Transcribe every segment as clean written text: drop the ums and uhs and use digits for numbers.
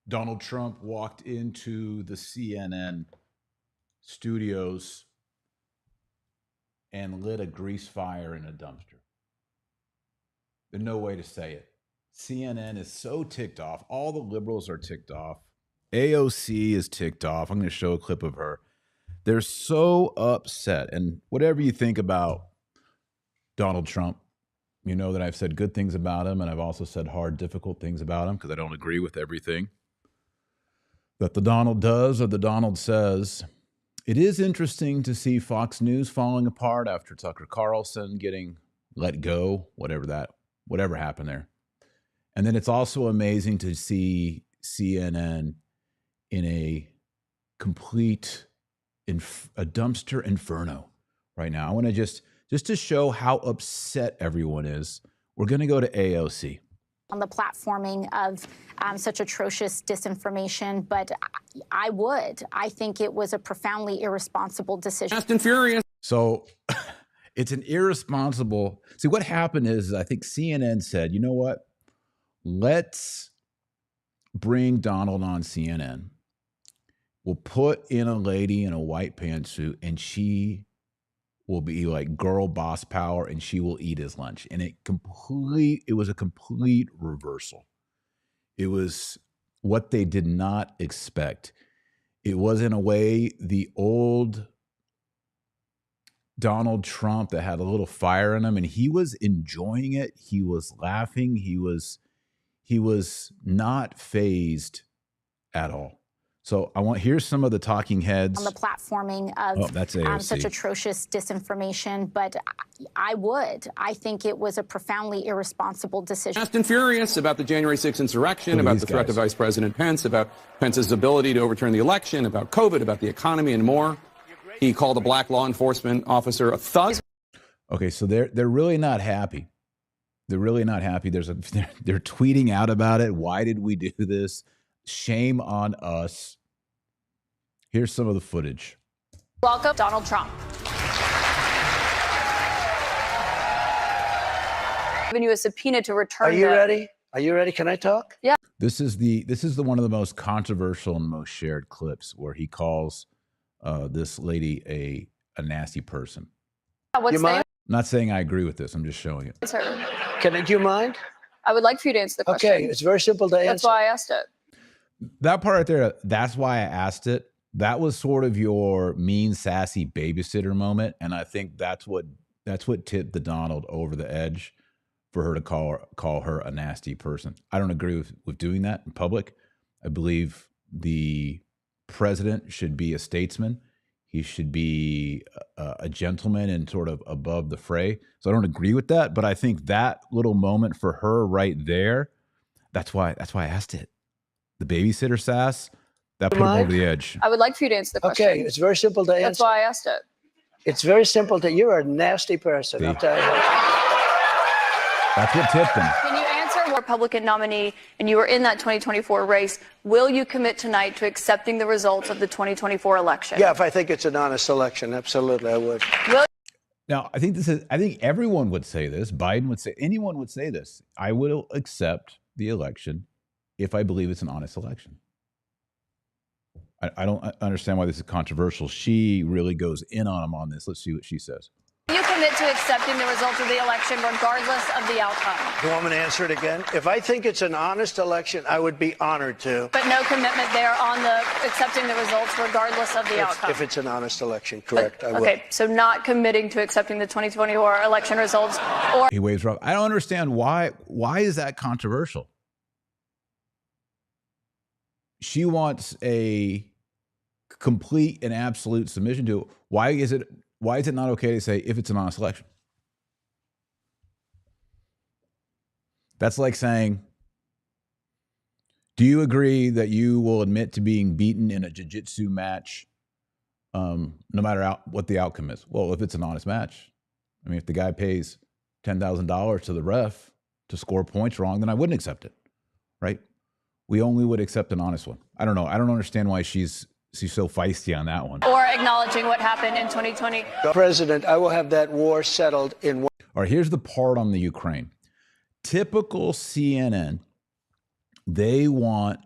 Donald Trump walked into the CNN studios and lit a grease fire in a dumpster. There's no way to say it. CNN is so ticked off. All the liberals are ticked off. AOC is ticked off. I'm going to show a clip of her. They're so upset. And whatever you think about Donald Trump, you know that I've said good things about him, and I've also said hard, difficult things about him because I don't agree with everything that the Donald does or the Donald says. It is interesting to see Fox News falling apart after Tucker Carlson getting let go, whatever happened there. And then it's also amazing to see CNN in a complete a dumpster inferno right now. I want to just to show how upset everyone is, we're going to go to AOC. On the platforming of such atrocious disinformation, but I think it was a profoundly irresponsible decision. Fast and Furious. So it's an irresponsible. See, what happened is I think CNN said, you know what? Let's bring Donald on CNN. We'll put in a lady in a white pantsuit, and she will be like girl boss power, and she will eat his lunch. And it was a complete reversal. It was what they did not expect. It was in a way the old Donald Trump that had a little fire in him, and he was enjoying it. He was laughing. He was not fazed at all. So here's some of the talking heads. On the platforming of that's AOC. Such atrocious disinformation, but I think it was a profoundly irresponsible decision. Fast and Furious about the January 6th insurrection, about the threat to Vice President Pence, about Pence's ability to overturn the election, about COVID, about the economy, and more. He called a black law enforcement officer a thug. Okay, so they're really not happy. They're really not happy. They're tweeting out about it. Why did we do this? Shame on us. Here's some of the footage. Welcome, Donald Trump. Giving you a subpoena to return. Are you ready? Are you ready? Can I talk? Yeah. This is the one of the most controversial and most shared clips where he calls this lady a nasty person. What's mind? I'm not saying I agree with this. I'm just showing it. Do you mind? I would like for you to answer the question. Okay, it's very simple to answer. That's why I asked it. That part right there, that's why I asked it. That was sort of your mean, sassy babysitter moment. And I think that's what tipped the Donald over the edge for her to call her a nasty person. I don't agree with doing that in public. I believe the president should be a statesman. He should be a gentleman and sort of above the fray. So I don't agree with that. But I think that little moment for her right there, that's why I asked it. The babysitter sass, that put him over the edge. I would like for you to answer the question. Okay, it's very simple to answer. That's why I asked it. It's very simple to. You're a nasty person. I'll tell you. That's what tipped him. Can you answer Republican nominee, and you were in that 2024 race? Will you commit tonight to accepting the results of the 2024 election? Yeah, if I think it's an honest election, absolutely, I would. Now, I think everyone would say this. Biden would say, anyone would say this. I will accept the election if I believe it's an honest election. I don't understand why this is controversial. She really goes in on him on this. Let's see what she says. Will you commit to accepting the results of the election regardless of the outcome? Do you want me to answer it again? If I think it's an honest election, I would be honored to. But no commitment there on the accepting the results regardless of the outcome? If it's an honest election, correct, I will. Okay, so not committing to accepting the 2024 election results, or... He waves off. I don't understand why is that controversial? She wants a complete and absolute submission to it. Why is it not okay to say if it's an honest election? That's like saying, do you agree that you will admit to being beaten in a jiu-jitsu match no matter what the outcome is? Well, if it's an honest match, I mean, if the guy pays $10,000 to the ref to score points wrong, then I wouldn't accept it, right? We only would accept an honest one. I don't know. I don't understand why she's so feisty on that one. Or acknowledging what happened in 2020. President, I will have that war settled in one. All right, here's the part on the Ukraine. Typical CNN, they want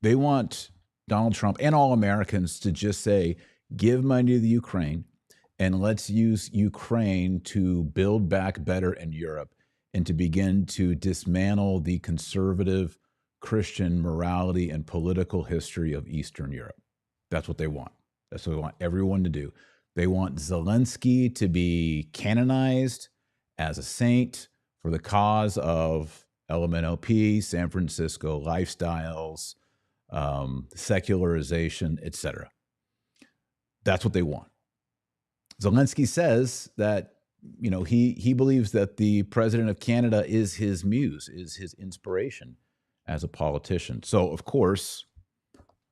They want Donald Trump and all Americans to just say, give money to the Ukraine and let's use Ukraine to build back better in Europe and to begin to dismantle the conservative Christian morality and political history of Eastern Europe. That's what they want. That's what they want everyone to do. They want Zelensky to be canonized as a saint for the cause of LMNOP, San Francisco lifestyles, secularization, etc. That's what they want. Zelensky says that, you know, he believes that the president of Canada is his muse, is his inspiration as a politician. So, of course,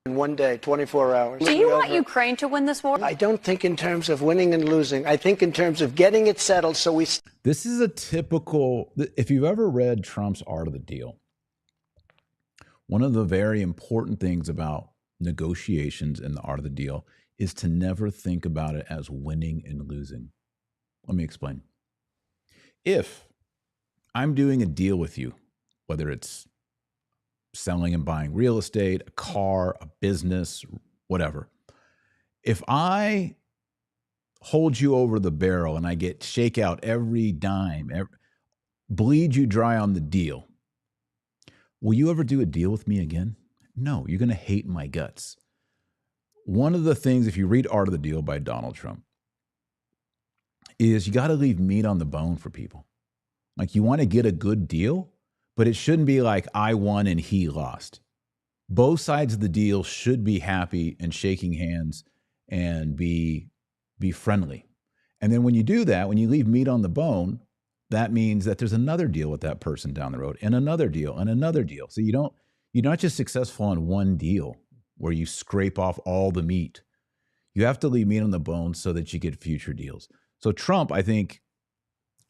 In one day, 24 hours. Do you want Ukraine to win this war? I don't think in terms of winning and losing. I think in terms of getting it settled so we... This is a typical, if you've ever read Trump's Art of the Deal, one of the very important things about negotiations in the Art of the Deal is to never think about it as winning and losing. Let me explain. If I'm doing a deal with you, whether it's selling and buying real estate, a car, a business, whatever, if I hold you over the barrel and I shake out every dime, bleed you dry on the deal, will you ever do a deal with me again? No, you're going to hate my guts. One of the things, if you read Art of the Deal by Donald Trump, is you got to leave meat on the bone for people. Like, you want to get a good deal, but it shouldn't be like I won and he lost. Both sides of the deal should be happy and shaking hands and be friendly. And then when you do that, when you leave meat on the bone, that means that there's another deal with that person down the road and another deal and another deal. So you're not just successful on one deal where you scrape off all the meat. You have to leave meat on the bone so that you get future deals. So Trump, I think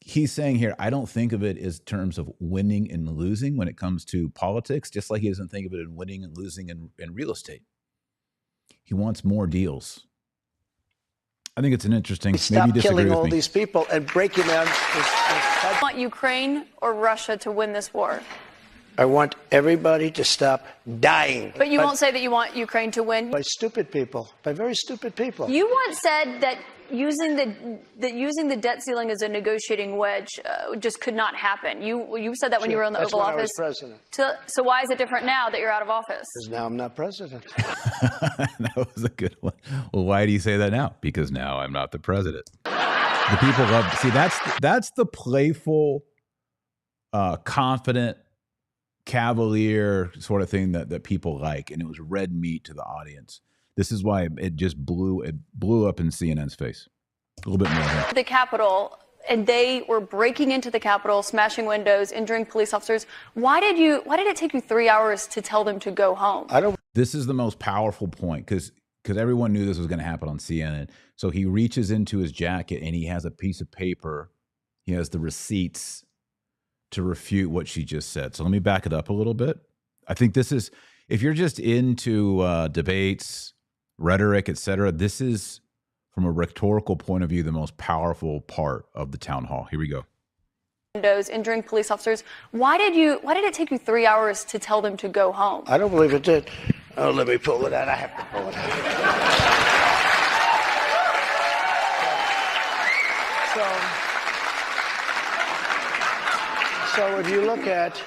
he's saying here, I don't think of it as terms of winning and losing when it comes to politics, just like he doesn't think of it in winning and losing in real estate. He wants more deals. I think it's an interesting, Stop maybe you disagree killing with all me. these people and breaking down I want Ukraine or Russia to win this war. I want everybody to stop dying. But you won't say that you want Ukraine to win. By stupid people, by very stupid people. You once said that using the debt ceiling as a negotiating wedge just could not happen. You said that when you were in the Oval Office. I was president. So why is it different now that you're out of office? Because now I'm not president. That was a good one. Well, why do you say that now? Because now I'm not the president. The people love, see, that's the playful, confident, cavalier sort of thing that people like, and it was red meat to the audience. This is why it just blew up in CNN's face. A little bit more here. The Capitol, and they were breaking into the Capitol, smashing windows, injuring police officers. Why did it take you 3 hours to tell them to go home? This is the most powerful point because everyone knew this was going to happen on CNN. So he reaches into his jacket and he has a piece of paper. He has the receipts to refute what she just said. So let me back it up a little bit. I think this is, if you're just into debates, rhetoric, etc., this is, from a rhetorical point of view, the most powerful part of the town hall. Here we go. Windows, injuring police officers. Why did it take you 3 hours to tell them to go home? I don't believe it did. Oh, let me pull it out. I have to pull it out. So if you look at,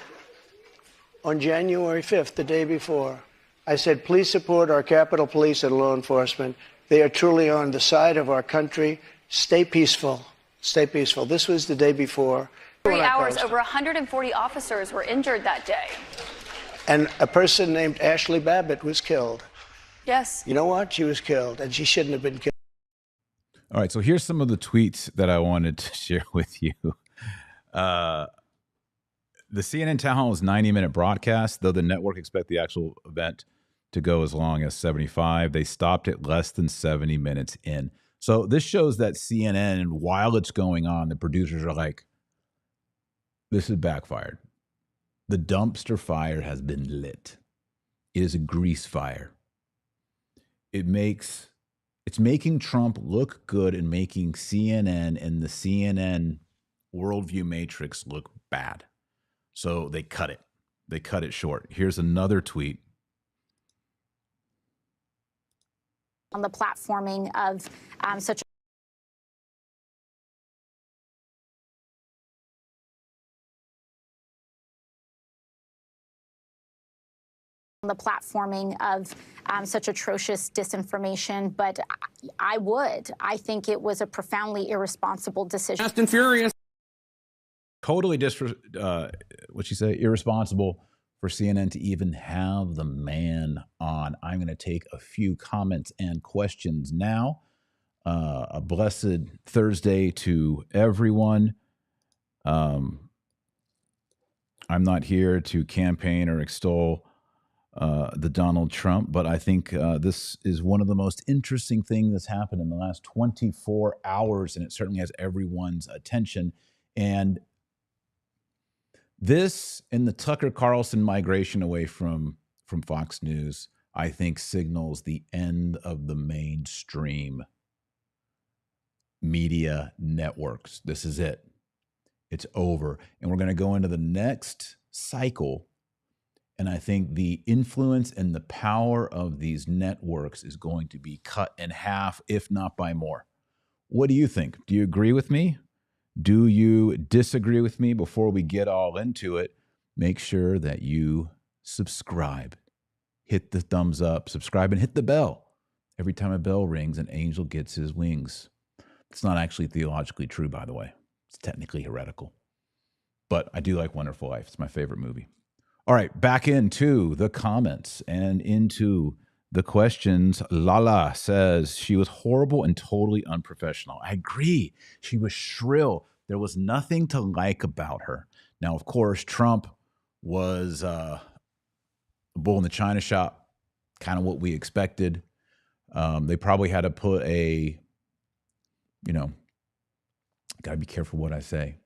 on January 5th, the day before, I said, please support our Capitol Police and law enforcement. They are truly on the side of our country. Stay peaceful. Stay peaceful. This was the day before. 3 hours, over 140 officers were injured that day. And a person named Ashley Babbitt was killed. Yes. You know what? She was killed, and she shouldn't have been killed. All right, so here's some of the tweets that I wanted to share with you. The CNN Town Hall is 90-minute broadcast, though the network expect the actual event to go as long as 75. They stopped it less than 70 minutes in. So this shows that CNN, while it's going on, the producers are like, this is backfired. The dumpster fire has been lit. It is a grease fire. It's making Trump look good and making CNN and the CNN worldview matrix look bad. So they cut it. They cut it short. Here's another tweet on the platforming of such such atrocious disinformation, but I think it was a profoundly irresponsible decision. Fast and Furious. Totally what'd she say? Irresponsible for CNN to even have the man on. I'm going to take a few comments and questions now. A blessed Thursday to everyone. I'm not here to campaign or extol the Donald Trump, but I think this is one of the most interesting things that's happened in the last 24 hours, and it certainly has everyone's attention. And this and the Tucker Carlson migration away from Fox News, I think, signals the end of the mainstream media networks. This is it. It's over. And we're going to go into the next cycle. And I think the influence and the power of these networks is going to be cut in half, if not by more. What do you think? Do you agree with me? Do you disagree with me? Before we get all into it, make sure that you subscribe. Hit the thumbs up, subscribe, and hit the bell. Every time a bell rings, an angel gets his wings. It's not actually theologically true, by the way. It's technically heretical. But I do like Wonderful Life. It's my favorite movie. All right, back into the comments and into the questions. Lala says she was horrible and totally unprofessional. I agree. She was shrill. There was nothing to like about her. Now, of course, Trump was a bull in the china shop, kind of what we expected. They probably had to put got to be careful what I say,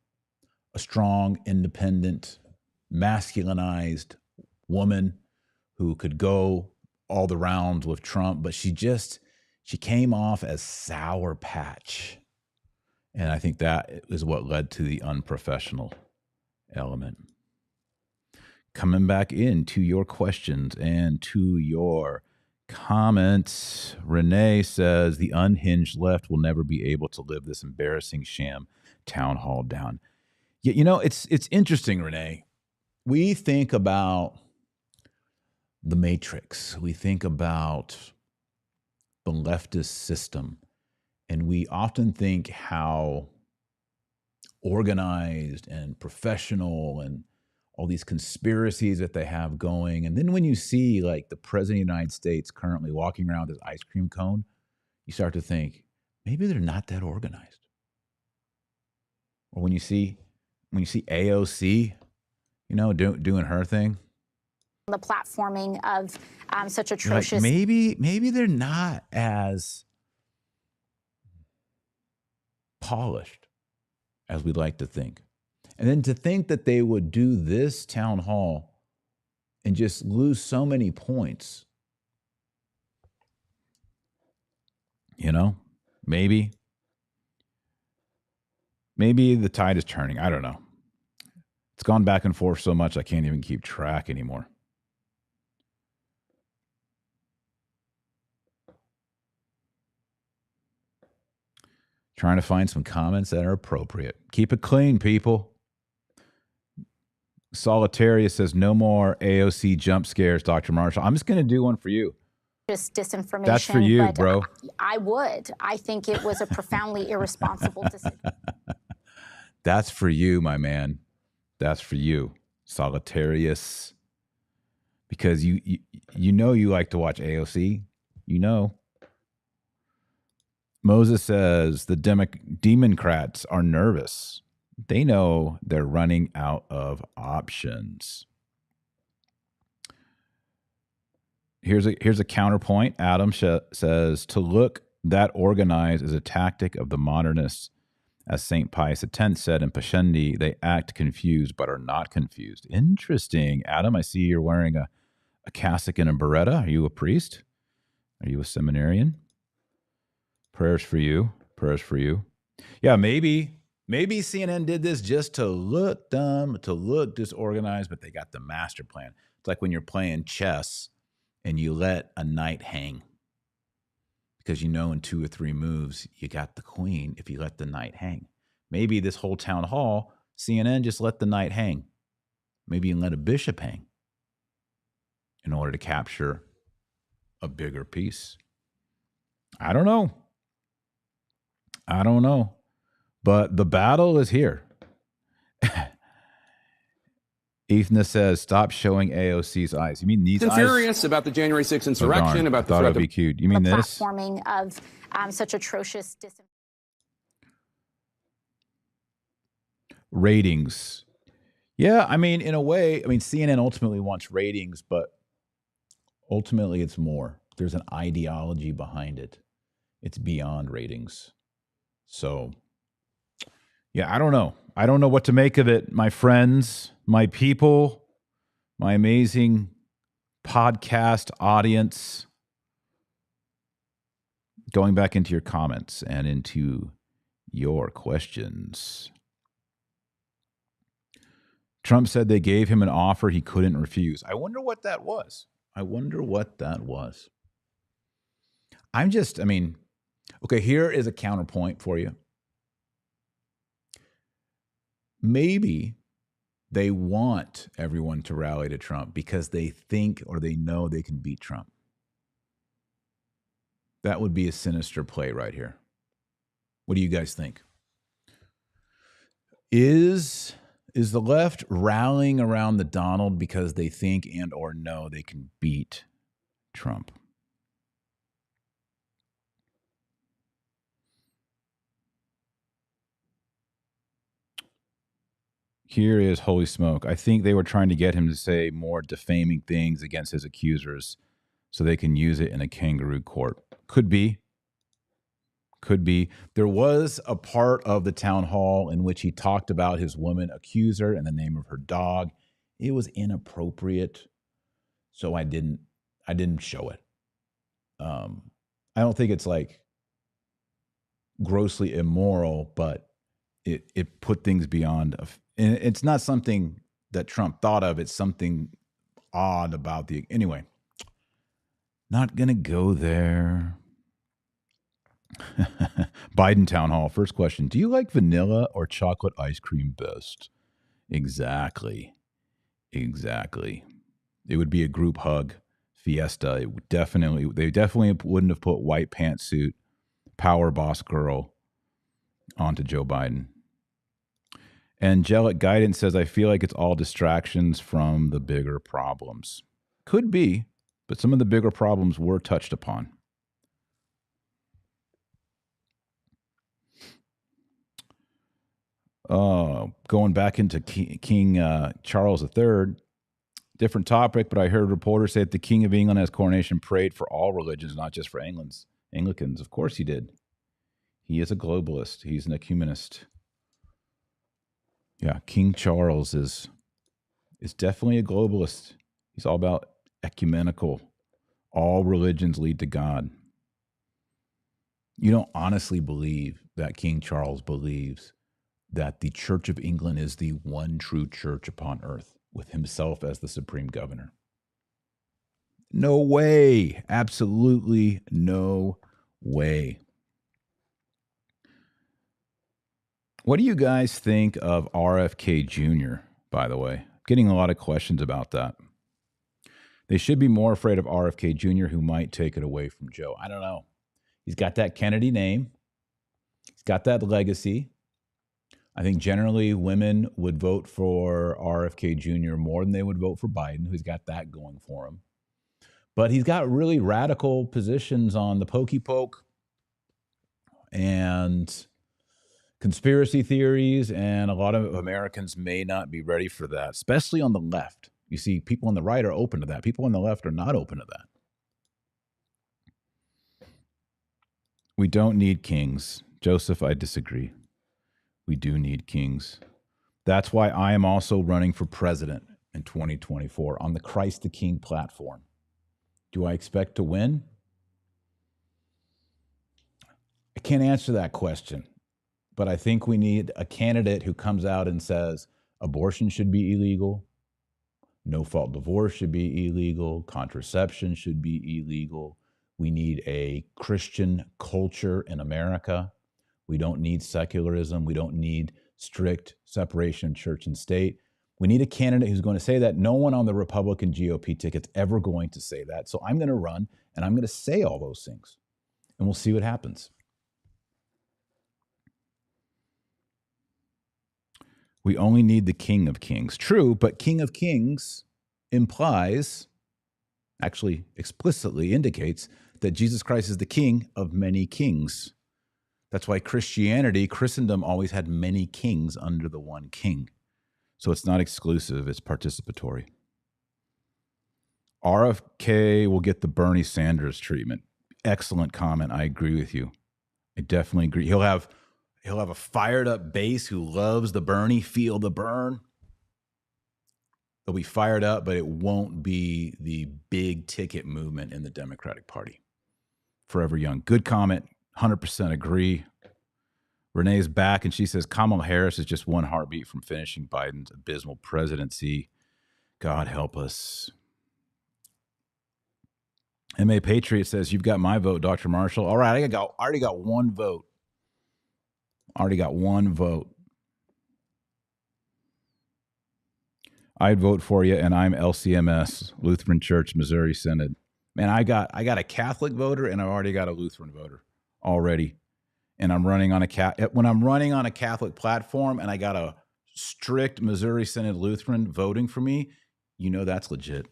a strong, independent, masculinized woman who could go all the rounds with Trump, but she came off as Sour Patch. And I think that is what led to the unprofessional element. Coming back into your questions and to your comments, Renee says the unhinged left will never be able to live this embarrassing sham town hall down. Yeah, it's interesting, Renee. We think about the Matrix. We think about the leftist system. And we often think how organized and professional and all these conspiracies that they have going. And then when you see like the president of the United States currently walking around with his ice cream cone, you start to think maybe they're not that organized. Or when you see AOC, doing her thing. The platforming of such atrocious. Like maybe they're not as polished as we'd like to think. And then to think that they would do this town hall and just lose so many points, maybe the tide is turning. I don't know. It's gone back and forth so much I can't even keep track anymore. Trying to find some comments that are appropriate. Keep it clean, people. Solitarius says, no more AOC jump scares, Dr. Marshall. I'm just going to do one for you. Just disinformation. That's for you, bro. I think it was a profoundly irresponsible decision. That's for you, my man. That's for you, Solitarius. Because you like to watch AOC. Moses says the Democrats are nervous. They know they're running out of options. Here's a counterpoint. Adam says to look that organized is a tactic of the modernists. As St. Pius X said in Pascendi, they act confused but are not confused. Interesting. Adam, I see you're wearing a cassock and a beretta. Are you a priest? Are you a seminarian? Prayers for you. Prayers for you. Yeah, maybe CNN did this just to look dumb, to look disorganized, but they got the master plan. It's like when you're playing chess and you let a knight hang because you know in 2 or 3 moves you got the queen if you let the knight hang. Maybe this whole town hall, CNN just let the knight hang. Maybe you can let a bishop hang in order to capture a bigger piece. I don't know. But the battle is here. Ethna says, stop showing AOC's eyes. You mean these eyes? Furious about the January 6th insurrection, about the threat to be cute. You mean the this? platforming of such atrocious Ratings. Yeah, I mean, in a way, CNN ultimately wants ratings, but ultimately it's more. There's an ideology behind it. It's beyond ratings. So, yeah, I don't know. I don't know what to make of it, my friends, my people, my amazing podcast audience. Going back into your comments and into your questions. Trump said they gave him an offer he couldn't refuse. I wonder what that was. Okay, here is a counterpoint for you. Maybe they want everyone to rally to Trump because they think or they know they can beat Trump. That would be a sinister play right here. What do you guys think? Is the left rallying around the Donald because they think and or know they can beat Trump? Here is holy smoke. I think they were trying to get him to say more defaming things against his accusers so they can use it in a kangaroo court. Could be. There was a part of the town hall in which he talked about his woman accuser and the name of her dog. It was inappropriate, so I didn't show it. I don't think it's like grossly immoral, but it put things beyond. And it's not something that Trump thought of. It's something odd about anyway. Not gonna go there. Biden town hall. First question. Do you like vanilla or chocolate ice cream best? Exactly. It would be a group hug fiesta. They definitely wouldn't have put white pantsuit, power boss girl onto Joe Biden. Angelic Guidance says, I feel like it's all distractions from the bigger problems. Could be, but some of the bigger problems were touched upon. Going back into King Charles III, different topic, but I heard reporters say that the King of England, at his coronation, prayed for all religions, not just for Anglicans. Of course he did. He is a globalist. He's an ecumenist. Yeah, King Charles is definitely a globalist. He's all about ecumenical. All religions lead to God. You don't honestly believe that King Charles believes that the Church of England is the one true church upon earth, with himself as the supreme governor. No way. Absolutely no way. What do you guys think of RFK Jr., by the way? Getting a lot of questions about that. They should be more afraid of RFK Jr., who might take it away from Joe. I don't know. He's got that Kennedy name. He's got that legacy. I think generally women would vote for RFK Jr. more than they would vote for Biden, who's got that going for him. But he's got really radical positions on the pokey poke and conspiracy theories, and a lot of Americans may not be ready for that, especially on the left. You see, people on the right are open to that. People on the left are not open to that. We don't need kings. Joseph, I disagree. We do need kings. That's why I am also running for president in 2024 on the Christ the King platform. Do I expect to win? I can't answer that question, but I think we need a candidate who comes out and says abortion should be illegal, no-fault divorce should be illegal, contraception should be illegal. We need a Christian culture in America. We don't need secularism. We don't need strict separation of church and state. We need a candidate who's going to say that. No one on the Republican GOP ticket's ever going to say that. So I'm going to run and I'm going to say all those things. And we'll see what happens. We only need the King of Kings. True, but King of Kings implies, actually explicitly indicates, that Jesus Christ is the King of many kings. That's why Christendom always had many kings under the one king. So it's not exclusive, it's participatory. RFK will get the Bernie Sanders treatment. Excellent comment. I agree with you. I definitely agree. He'll have a fired up base who loves the Bernie, feel the burn. They'll be fired up, but it won't be the big ticket movement in the Democratic Party. Forever young. Good comment. 100% agree. Renee's back and she says Kamala Harris is just one heartbeat from finishing Biden's abysmal presidency. God help us. MA Patriot says, you've got my vote, Dr. Marshall. All right, I already got one vote. I'd vote for you, and I'm LCMS, Lutheran Church, Missouri Synod. Man, I got a Catholic voter, and I've already got a Lutheran voter already. And I'm running on when I'm running on a Catholic platform, and I got a strict Missouri Synod Lutheran voting for me, you know that's legit.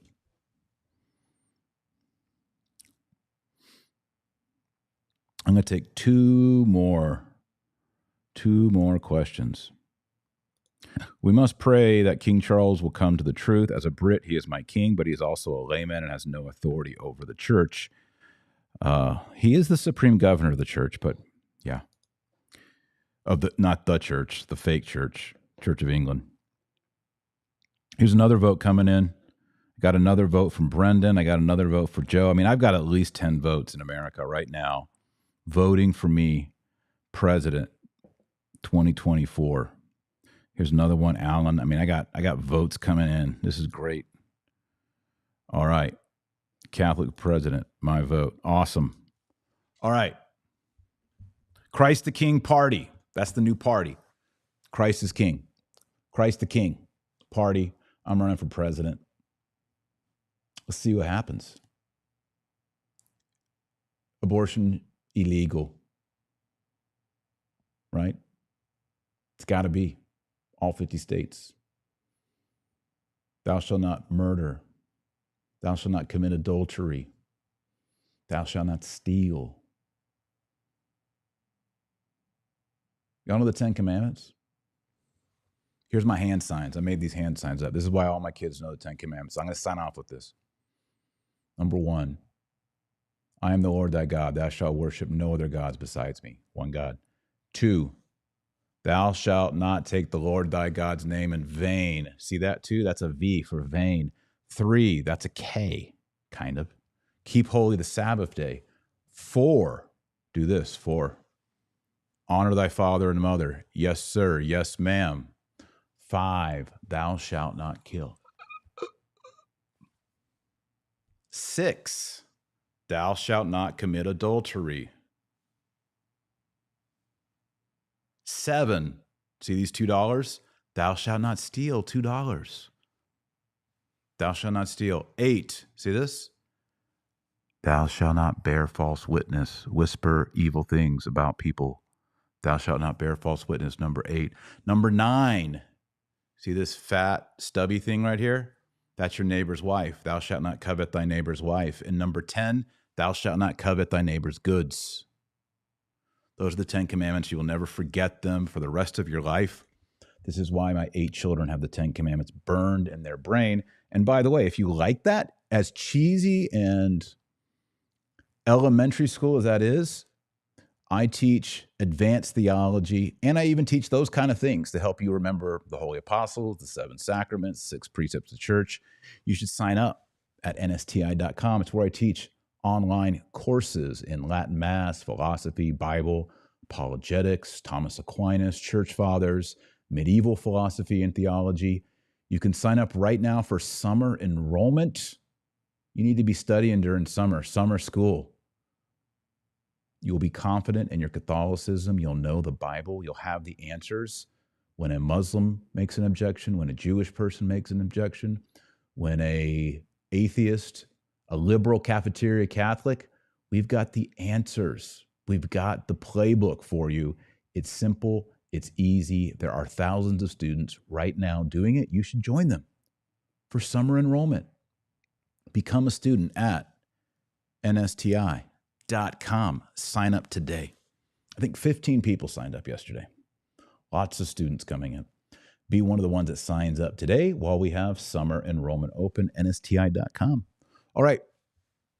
I'm going to take two more questions. We must pray that King Charles will come to the truth. As a Brit, he is my king, but he is also a layman and has no authority over the church. He is the supreme governor of the church, but yeah. Not the church, the fake church, Church of England. Here's another vote coming in. Got another vote from Brendan. I got another vote for Joe. I mean, I've got at least 10 votes in America right now voting for me, president, 2024. Here's another one, Alan. I mean, I got votes coming in. This is great. All right. Catholic president, my vote. Awesome. All right. Christ the King party. That's the new party. Christ is King. Christ the King party. I'm running for president. Let's see what happens. Abortion illegal. Right? It's got to be. All 50 states. Thou shalt not murder. Thou shalt not commit adultery. Thou shalt not steal. Y'all know the 10 Commandments? Here's my hand signs. I made these hand signs up. This is why all my kids know the 10 Commandments. I'm going to sign off with this. Number 1, I am the Lord thy God. Thou shalt worship no other gods besides me. One God. 2, thou shalt not take the Lord thy God's name in vain. See that too? That's a V for vain. 3, that's a K, kind of. Keep holy the Sabbath day. 4, do this. 4, honor thy father and mother. Yes, sir. Yes, ma'am. 5, thou shalt not kill. 6, thou shalt not commit adultery. 7, see these $2? Thou shalt not steal, $2. Thou shalt not steal. 8, see this? Thou shalt not bear false witness, whisper evil things about people. Thou shalt not bear false witness, number 8. Number 9, see this fat, stubby thing right here? That's your neighbor's wife. Thou shalt not covet thy neighbor's wife. And number 10, thou shalt not covet thy neighbor's goods. Those are the 10 Commandments. You will never forget them for the rest of your life. This is why my 8 children have the 10 Commandments burned in their brain. And by the way, if you like that, as cheesy and elementary school as that is, I teach advanced theology, and I even teach those kind of things to help you remember the Holy Apostles, the 7 Sacraments, 6 Precepts of the Church. You should sign up at nsti.com. It's where I teach online courses in Latin Mass, philosophy, Bible, apologetics, Thomas Aquinas, church fathers, medieval philosophy and theology. You can sign up right now for summer enrollment. You need to be studying during summer school. You'll be confident in your Catholicism. You'll know the Bible. You'll have the answers. When a Muslim makes an objection, when a Jewish person makes an objection, when a atheist, a liberal cafeteria Catholic, we've got the answers. We've got the playbook for you. It's simple. It's easy. There are thousands of students right now doing it. You should join them for summer enrollment. Become a student at nsti.com. Sign up today. I think 15 people signed up yesterday. Lots of students coming in. Be one of the ones that signs up today while we have summer enrollment open, nsti.com. All right,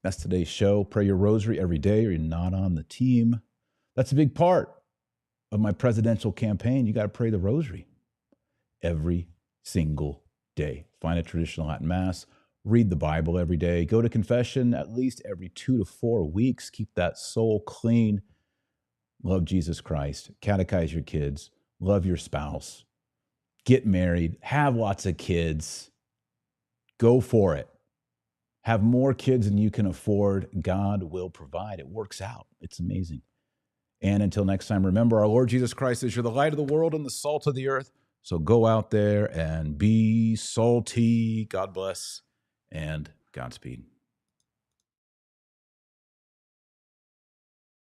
that's today's show. Pray your rosary every day or you're not on the team. That's a big part of my presidential campaign. You got to pray the rosary every single day. Find a traditional Latin Mass. Read the Bible every day. Go to confession at least every 2 to 4 weeks. Keep that soul clean. Love Jesus Christ. Catechize your kids. Love your spouse. Get married. Have lots of kids. Go for it. Have more kids than you can afford. God will provide. It works out. It's amazing. And until next time, remember, our Lord Jesus Christ is you're the light of the world and the salt of the earth. So go out there and be salty. God bless and Godspeed.